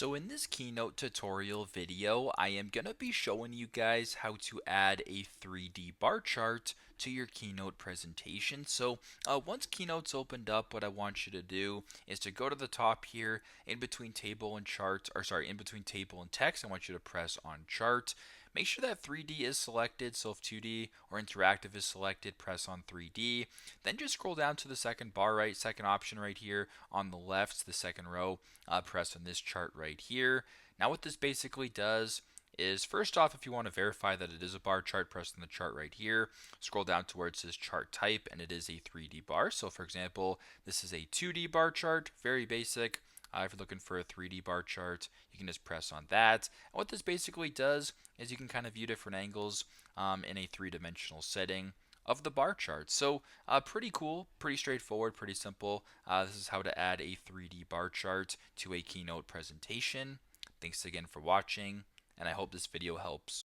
So in this Keynote tutorial video, I am going to be showing you guys how to add a 3D bar chart to your Keynote presentation. So once Keynote's opened up, what I want you to do is to go to the top here in between table and chart, or sorry, in between table and text. I want you to press on chart. Make sure that 3D is selected, so if 2D or interactive is selected, press on 3D. Then just scroll down to the second bar second option right here on the left, the second row, press on this chart right here. Now what this basically does is, first off, if you want to verify that it is a bar chart, press on the chart right here, scroll down to where it says chart type, and it is a 3D bar. So for example, this is a 2D bar chart, very basic. If you're looking for a 3D bar chart, you can just press on that. And what this basically does is you can kind of view different angles in a three-dimensional setting of the bar chart. So pretty cool, pretty straightforward, pretty simple. This is how to add a 3D bar chart to a Keynote presentation. Thanks again for watching, and I hope this video helps.